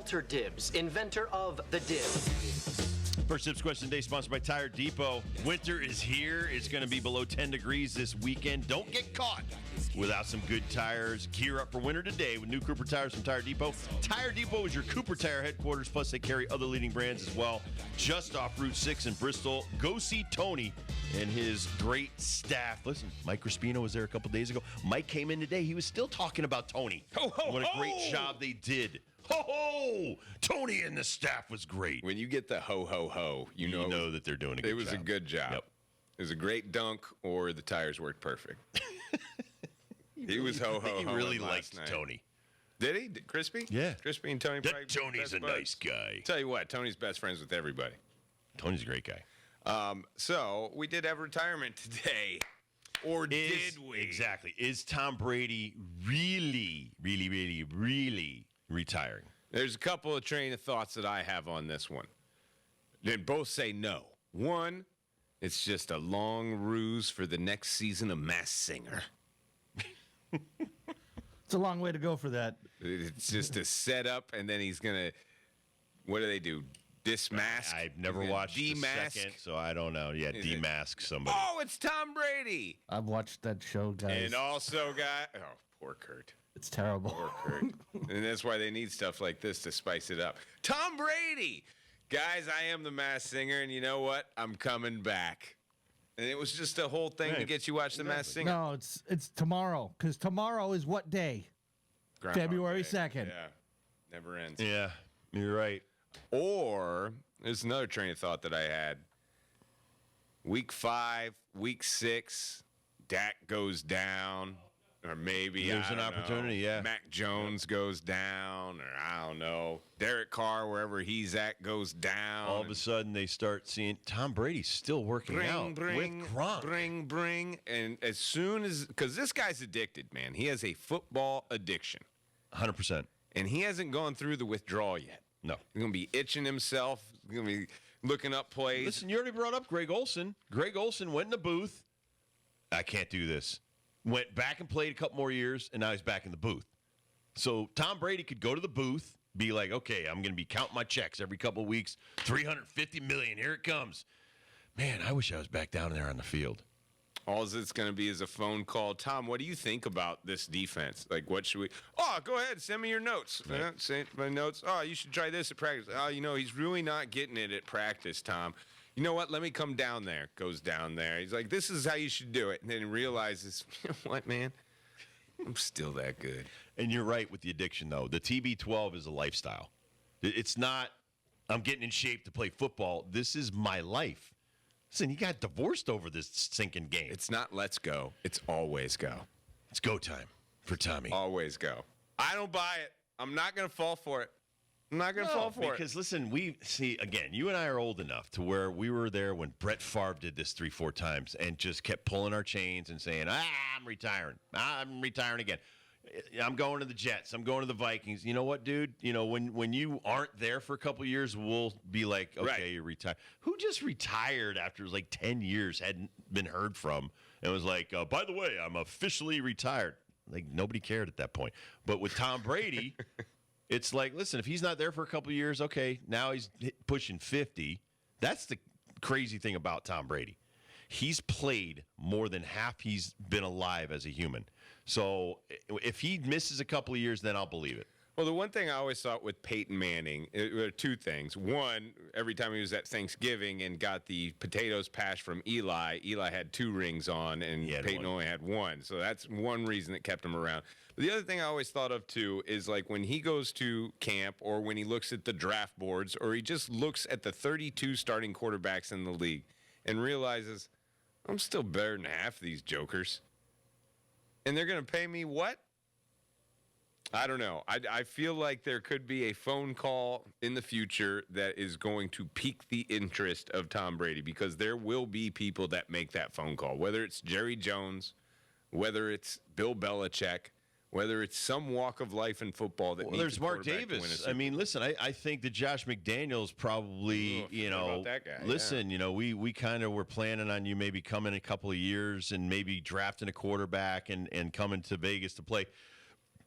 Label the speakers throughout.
Speaker 1: Walter Dibbs, inventor of the Dibbs.
Speaker 2: First Tips question today, sponsored by Tire Depot. Winter is here. It's going to be below 10 degrees this weekend. Don't get caught without some good tires. Gear up for winter today with new Cooper tires from Tire Depot. Tire Depot is your Cooper Tire headquarters, plus they carry other leading brands as well. Just off Route 6 in Bristol. Go see Tony and his great staff. Listen, Mike Crispino was there a couple days ago. Mike came in today. He was still talking about Tony.
Speaker 3: Ho, ho,
Speaker 2: what a
Speaker 3: ho!
Speaker 2: great job they did. Ho, ho! Tony and the staff was great.
Speaker 3: When you get the ho, ho, ho, you know
Speaker 2: that they're doing a good job.
Speaker 3: It was a good job.
Speaker 2: Yep.
Speaker 3: It was a great dunk, or the tires worked perfect. He was ho, ho, ho.
Speaker 2: He really liked
Speaker 3: night.
Speaker 2: Tony.
Speaker 3: Did he? Crispy?
Speaker 2: Yeah.
Speaker 3: Crispy and Tony.
Speaker 2: That Tony's a nice guy.
Speaker 3: Tell you what, Tony's best friends with everybody.
Speaker 2: Tony's a great guy.
Speaker 3: So we did have retirement today. Or did we?
Speaker 2: Exactly. Is Tom Brady really retiring?
Speaker 3: There's a couple of train of thoughts that I have on this one. They both say no. One, it's just a long ruse for the next season of Masked Singer.
Speaker 4: It's a long way to go for that.
Speaker 3: It's just a setup, and then he's going to, what do they do? Dismask?
Speaker 2: I've never watched the
Speaker 3: Demask?
Speaker 2: second, so I don't know. Yeah, demask somebody.
Speaker 3: Oh, it's Tom Brady.
Speaker 4: I've watched that show, guys.
Speaker 3: And also poor Kurt.
Speaker 4: It's terrible.
Speaker 3: Poor Kurt. And that's why they need stuff like this to spice it up. Tom Brady. Guys, I am the Masked Singer, and you know what? I'm coming back. And it was just a whole thing to get you watch the Masked Singer.
Speaker 4: No, it's tomorrow, because tomorrow is what day?
Speaker 3: Groundhog
Speaker 4: February
Speaker 3: Day.
Speaker 4: 2nd.
Speaker 3: Yeah. Never ends.
Speaker 2: Yeah, you're right.
Speaker 3: Or, there's another train of thought that I had. Week 5, week 6, Dak goes down. Or maybe
Speaker 2: There's an opportunity, yeah.
Speaker 3: Mac Jones goes down, or I don't know. Derek Carr, wherever he's at, goes down.
Speaker 2: All of a sudden, they start seeing Tom Brady's still working out with Gronk.
Speaker 3: Bring. And as soon as, because this guy's addicted, man. He has a football addiction.
Speaker 2: 100%.
Speaker 3: And he hasn't gone through the withdrawal yet.
Speaker 2: No.
Speaker 3: He's going to be itching himself. He's going to be looking up plays.
Speaker 2: Listen, you already brought up Greg Olsen. Greg Olsen went in the booth. I can't do this. Went back and played a couple more years, and now he's back in the booth. So Tom Brady could go to the booth, be like, okay, I'm going to be counting my checks every couple of weeks. $350 million, here it comes. Man, I wish I was back down there on the field.
Speaker 3: All it's going to be is a phone call. Tom, what do you think about this defense? Like, what should we? Oh, go ahead. Send me your notes.
Speaker 2: Right.
Speaker 3: Send my notes. Oh, you should try this at practice. Oh, he's really not getting it at practice, Tom. You know what? Let me come down there. Goes down there. He's like, this is how you should do it. And then he realizes, you know what, man? I'm still that good.
Speaker 2: And you're right with the addiction, though. The TB12 is a lifestyle. It's not, I'm getting in shape to play football. This is my life. Listen, he got divorced over this sinking game.
Speaker 3: It's not let's go. It's always go.
Speaker 2: It's go time for Tommy.
Speaker 3: Always go. I don't buy it. I'm not going to fall for it. I'm not going to fall for it.
Speaker 2: Because, listen, you and I are old enough to where we were there when Brett Favre did this 3-4 times and just kept pulling our chains and saying, I'm retiring. I'm retiring again. I'm going to the Jets. I'm going to the Vikings. You know what, dude? When you aren't there for a couple of years, we'll be like, okay,
Speaker 3: right.
Speaker 2: You're retired. Who just retired after it was like 10 years, hadn't been heard from, and was like, by the way, I'm officially retired. Like, nobody cared at that point. But with Tom Brady, it's like, listen, if he's not there for a couple of years, okay, now he's pushing 50. That's the crazy thing about Tom Brady. He's played more than half he's been alive as a human. So if he misses a couple of years, then I'll believe it.
Speaker 3: Well, the one thing I always thought with Peyton Manning, there are two things. One, every time he was at Thanksgiving and got the potatoes passed from Eli had 2 rings on, and Peyton only had 1. So that's one reason that kept him around. But the other thing I always thought of, too, is like when he goes to camp or when he looks at the draft boards or he just looks at the 32 starting quarterbacks in the league and realizes, I'm still better than half of these jokers. And they're going to pay me what? I don't know. I feel like there could be a phone call in the future that is going to pique the interest of Tom Brady because there will be people that make that phone call, whether it's Jerry Jones, whether it's Bill Belichick, whether it's some walk of life in football that needs
Speaker 2: there's
Speaker 3: a
Speaker 2: Mark
Speaker 3: quarterback to win a
Speaker 2: Davis.
Speaker 3: Super
Speaker 2: I mean, listen, I think that Josh McDaniels probably,
Speaker 3: about that guy,
Speaker 2: listen, we kind of were planning on you maybe coming a couple of years and maybe drafting a quarterback and coming to Vegas to play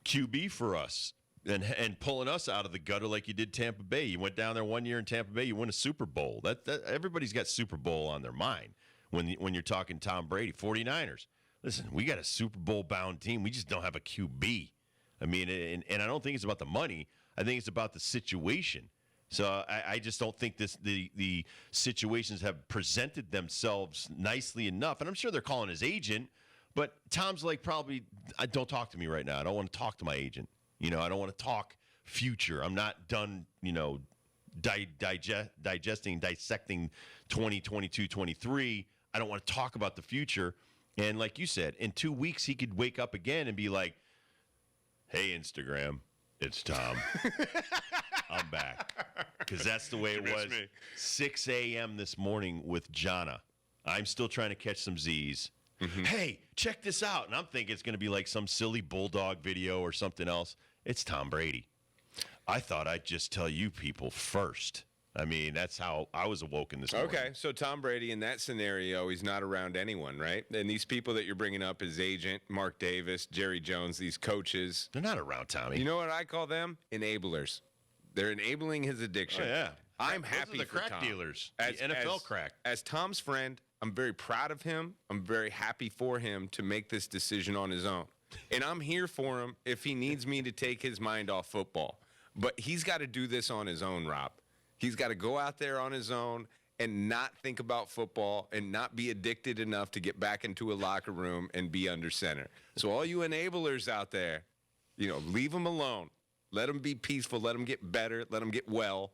Speaker 2: QB for us. and pulling us out of the gutter like you did Tampa Bay. You went down there one year in Tampa Bay, you win a Super Bowl. That everybody's got Super Bowl on their mind when you're talking Tom Brady. 49ers. Listen, we got a Super Bowl bound team. We just don't have a QB. I mean, and I don't think it's about the money. I think it's about the situation. So I just don't think the situations have presented themselves nicely enough. And I'm sure they're calling his agent, but Tom's like, probably, don't talk to me right now. I don't want to talk to my agent. I don't want to talk future. I'm not done, dissecting 2022, 23. I don't want to talk about the future. And like you said, in 2 weeks, he could wake up again and be like, hey, Instagram, it's Tom. I'm back. Because that's the way it was. 6 a.m. this morning with Jana. I'm still trying to catch some Z's. Mm-hmm. Hey, check this out. And I'm thinking it's going to be like some silly bulldog video or something else. It's Tom Brady. I thought I'd just tell you people first. I mean, that's how I was awoken this morning.
Speaker 3: Okay, so Tom Brady, in that scenario, he's not around anyone, right? And these people that you're bringing up, his agent, Mark Davis, Jerry Jones, these coaches.
Speaker 2: They're not around Tommy.
Speaker 3: You know what I call them? Enablers. They're enabling his addiction.
Speaker 2: Oh, yeah.
Speaker 3: I'm
Speaker 2: Those
Speaker 3: happy
Speaker 2: are the
Speaker 3: for
Speaker 2: crack
Speaker 3: Tom.
Speaker 2: dealers, the NFL crack.
Speaker 3: As Tom's friend, I'm very proud of him. I'm very happy for him to make this decision on his own. And I'm here for him if he needs me to take his mind off football. But he's got to do this on his own, Rob. He's got to go out there on his own and not think about football and not be addicted enough to get back into a locker room and be under center. So all you enablers out there, leave him alone. Let him be peaceful. Let him get better. Let him get well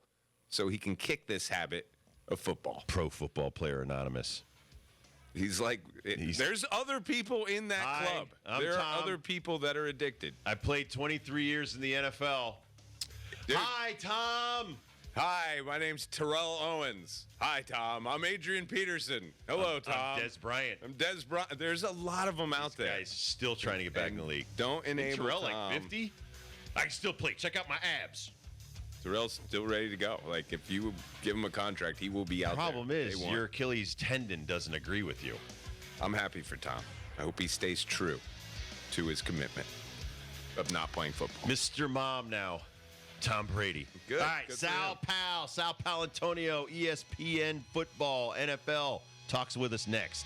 Speaker 3: so he can kick this habit of football.
Speaker 2: Pro Football Player Anonymous.
Speaker 3: He's like, there's other people in that club. There are other people that are addicted.
Speaker 2: I played 23 years in the NFL.
Speaker 3: Dude.
Speaker 2: Hi, Tom.
Speaker 3: Hi, my name's Terrell Owens. Hi, Tom. I'm Adrian Peterson. Hello, Tom.
Speaker 2: I'm Des Bryant.
Speaker 3: I'm Des Bryant. There's a lot of them out there.
Speaker 2: Guy's still trying to get back in the league.
Speaker 3: Don't enable
Speaker 2: Terrell
Speaker 3: Tom.
Speaker 2: like 50? I can still play. Check out my abs.
Speaker 3: Terrell's still ready to go. Like, if you give him a contract, he will be out there.
Speaker 2: The problem is your Achilles tendon doesn't agree with you.
Speaker 3: I'm happy for Tom. I hope he stays true to his commitment of not playing football.
Speaker 2: Mr. Mom now, Tom Brady.
Speaker 3: Good.
Speaker 2: All right,
Speaker 3: Good
Speaker 2: Sal Palantonio, ESPN Football, NFL, talks with us next.